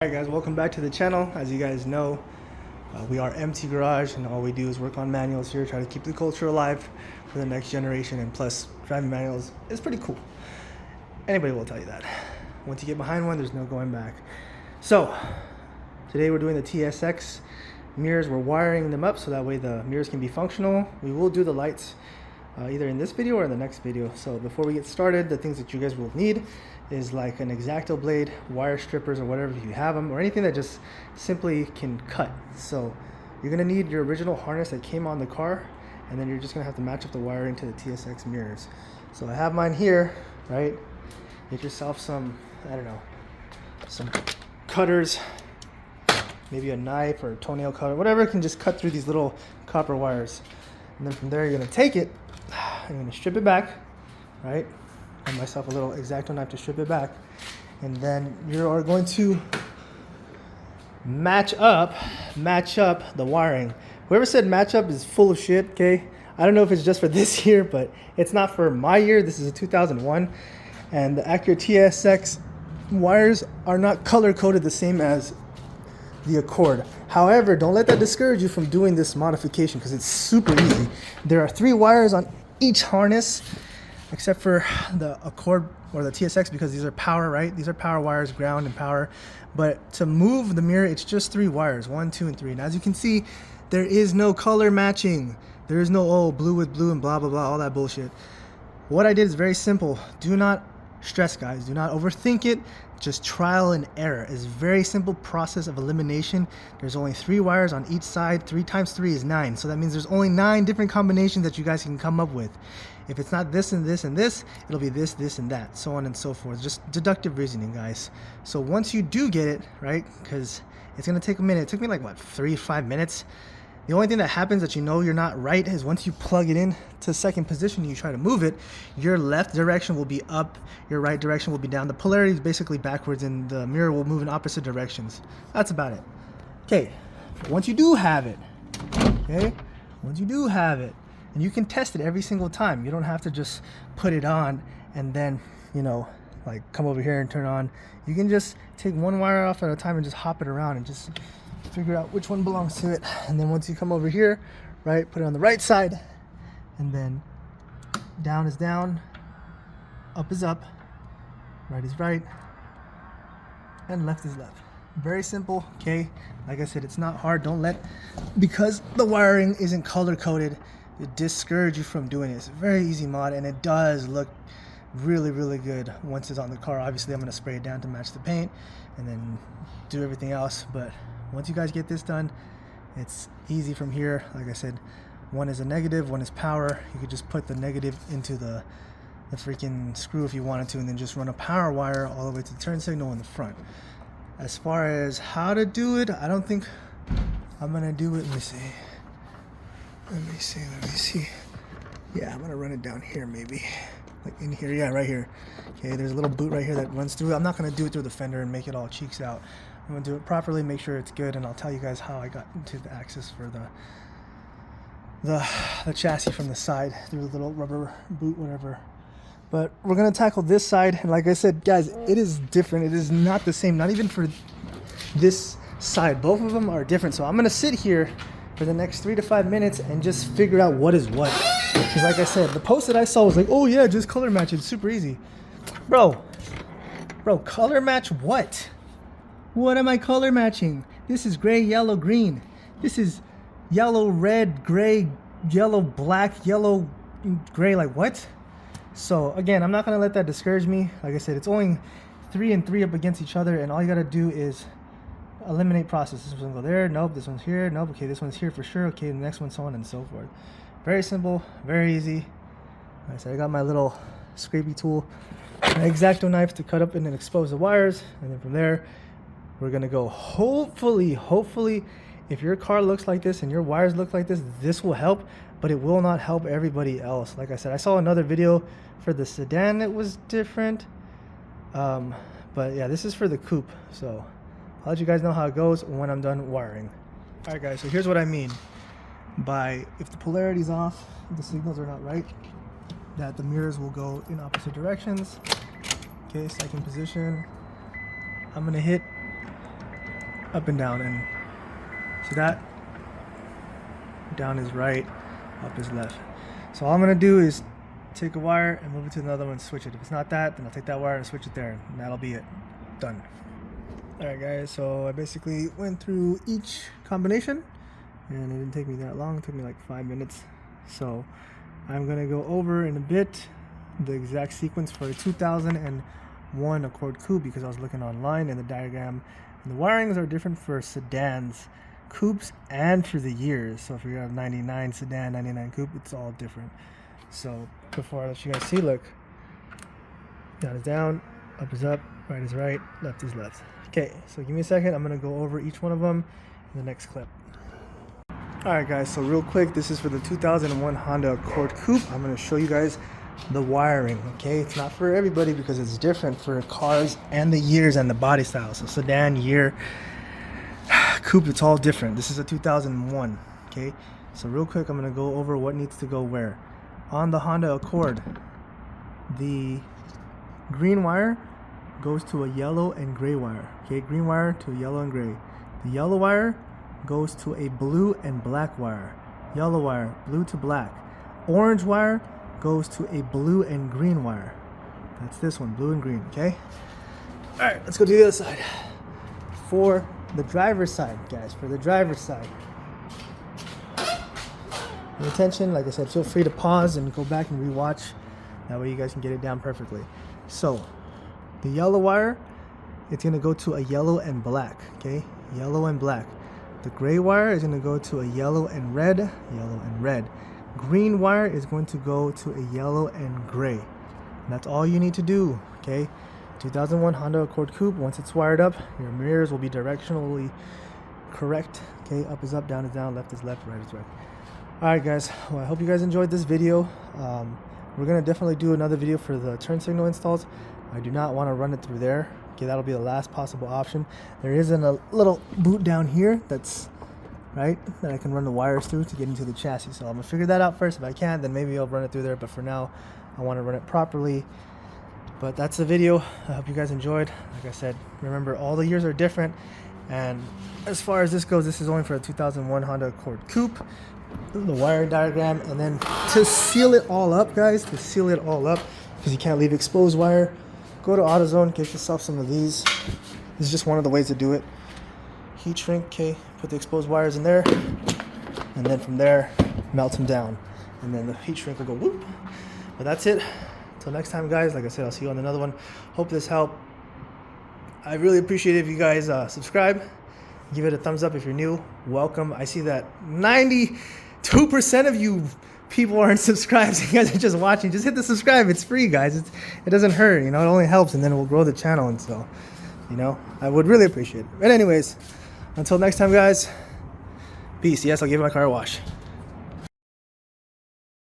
Alright guys, welcome back to the channel. As you guys know, we are Empty Garage, and all we do is work on manuals here, try to keep the culture alive for the next generation, and plus driving manuals is pretty cool. Anybody will tell you that. Once you get behind one, there's no going back. So today we're doing the TSX mirrors. We're wiring them up so that way the mirrors can be functional. We will do the lights either in this video or in the next video. So before we get started, the things that you guys will need is like an X-Acto blade, wire strippers, or whatever if you have them, or anything that just simply can cut. So you're gonna need your original harness that came on the car, and then you're just gonna have to match up the wiring to the TSX mirrors. So I have mine here, right? Get yourself some, I don't know, some cutters, maybe a knife or a toenail cutter, whatever can just cut through these little copper wires. And then from there, you're gonna take it, I'm gonna strip it back, right? Got myself a little X-Acto knife to strip it back, and then you are going to match up the wiring. Whoever said match up is full of shit. Okay, I don't know if it's just for this year, but it's not for my year. This is a 2001, and the Acura Tsx wires are not color coded the same as the Accord. However, don't let that discourage you from doing this modification because it's super easy. There are 3 wires on each harness, except for the Accord or the TSX, because these are power, right? These are power wires, ground and power. But to move the mirror, it's just 3 wires, 1, 2, and 3. And as you can see, there is no color matching. There is no, oh, blue with blue and blah, blah, blah, all that bullshit. What I did is very simple. Do not stress, guys. Do not overthink it. Just trial and error. It's a very simple process of elimination. There's only 3 wires on each side. 3 times 3 is 9. So that means there's only 9 different combinations that you guys can come up with. If it's not this and this and this, it'll be this, this, and that, so on and so forth. Just deductive reasoning, guys. So once you do get it, right, because it's going to take a minute. It took me like, what, 3-5 minutes? The only thing that happens that you know you're not right is once you plug it in to second position and you try to move it, your left direction will be up, your right direction will be down. The polarity is basically backwards, and the mirror will move in opposite directions. That's about it. Okay, once you do have it, okay, once you do have it, and you can test it every single time. You don't have to just put it on and then, you know, like come over here and turn it on. You can just take 1 wire off at a time and just hop it around and just figure out which one belongs to it. And then once you come over here, right, put it on the right side, and then down is down, up is up, right is right, and left is left. Very simple, okay? Like I said, it's not hard. Don't let, because the wiring isn't color coded, it discourage you from doing it. It's a very easy mod, and it does look really, really good once it's on the car. Obviously, I'm going to spray it down to match the paint and then do everything else. But once you guys get this done, it's easy from here. Like I said, 1 is a negative, 1 is power. You could just put the negative into the freaking screw if you wanted to, and then just run a power wire all the way to the turn signal in the front. As far as how to do it, I don't think I'm going to do it. Let me see. Yeah, I'm gonna run it down here, maybe like in here. Yeah, right here. Okay, there's a little boot right here that runs through. I'm not gonna do it through the fender and make it all cheeks out. I'm gonna do it properly, make sure it's good, and I'll tell you guys how I got into the axis for the chassis from the side through the little rubber boot, whatever. But we're gonna tackle this side, and like I said, guys, it is different. It is not the same, not even for this side. Both of them are different. So I'm gonna sit here for the next 3 to 5 minutes and just figure out what is what. Because like I said, the post that I saw was like, oh yeah, just color match, it's super easy. Bro, color match what? What am I color matching? This is gray, yellow, green. This is yellow, red, gray, yellow, black, yellow, gray, like what? So again, I'm not gonna let that discourage me. Like I said, it's only 3 and 3 up against each other, and all you gotta do is eliminate process. This one's go there, nope, this one's here, nope, okay, this one's here for sure, okay, the next one, so on and so forth. Very simple, very easy. Like I said, I got my little scrapey tool, an X-Acto knife to cut up and then expose the wires, and then from there we're gonna go. Hopefully if your car looks like this and your wires look like this will help, but it will not help everybody else. Like I said, I saw another video for the sedan that was different, but yeah, this is for the coupe, so I'll let you guys know how it goes when I'm done wiring. Alright guys, so here's what I mean by if the polarity's off, the signals are not right, that the mirrors will go in opposite directions. Okay, second position. I'm gonna hit up and down, and see that? Down is right, up is left. So all I'm gonna do is take a wire and move it to another one and switch it. If it's not that, then I'll take that wire and switch it there, and that'll be it. Done. Alright guys, so I basically went through each combination, and it didn't take me that long. It took me like 5 minutes. So I'm gonna go over in a bit the exact sequence for a 2001 Accord Coupe, because I was looking online and the diagram and the wirings are different for sedans, coupes, and for the years. So if you have 99 sedan, 99 coupe, it's all different. So before I let you guys see, look, down is down, up is up, right is right, left is left. Okay, so give me a second. I'm gonna go over each one of them in the next clip. Alright guys, so real quick, this is for the 2001 Honda Accord Coupe. I'm gonna show you guys the wiring, okay? It's not for everybody because it's different for cars and the years and the body style. So sedan, year, coupe, it's all different. This is a 2001, okay? So real quick, I'm gonna go over what needs to go where. On the Honda Accord, the green wire goes to a yellow and gray wire, okay? Green wire to a yellow and gray. The yellow wire goes to a blue and black wire. Yellow wire, blue to black. Orange wire goes to a blue and green wire. That's this one, blue and green, okay? All right, let's go to the other side. For the driver's side, guys, for the driver's side. Pay attention, like I said, feel free to pause and go back and rewatch. That way you guys can get it down perfectly. So, the yellow wire, it's gonna go to a yellow and black, okay? Yellow and black. The gray wire is gonna go to a yellow and red, yellow and red. Green wire is going to go to a yellow and gray. And that's all you need to do, okay? 2001 Honda Accord Coupe, once it's wired up, your mirrors will be directionally correct, okay? Up is up, down is down, left is left, right is right. Alright guys, well, I hope you guys enjoyed this video. We're gonna definitely do another video for the turn signal installs. I do not want to run it through there. Okay, that'll be the last possible option. There isn't a little boot down here that's right that I can run the wires through to get into the chassis. So I'm gonna figure that out first. If I can, then maybe I'll run it through there. But for now, I want to run it properly. But that's the video. I hope you guys enjoyed. Like I said, remember all the years are different. And as far as this goes, this is only for a 2001 Honda Accord Coupe. The wire diagram, and then to seal it all up, guys, to seal it all up, because you can't leave exposed wire, go to AutoZone, get yourself some of these. This is just one of the ways to do it. Heat shrink, okay, put the exposed wires in there, and then from there, melt them down, and then the heat shrink will go whoop. But that's it. Until next time, guys, like I said, I'll see you on another one. Hope this helped. I really appreciate it if you guys subscribe. Give it a thumbs up if you're new. Welcome. I see that 92% of you people aren't subscribed. You guys are just watching. Just hit the subscribe. It's free, guys. It doesn't hurt. You know, it only helps, and then it will grow the channel. And so, you know, I would really appreciate it. But anyways, until next time, guys. Peace. Yes, I'll give my car a wash.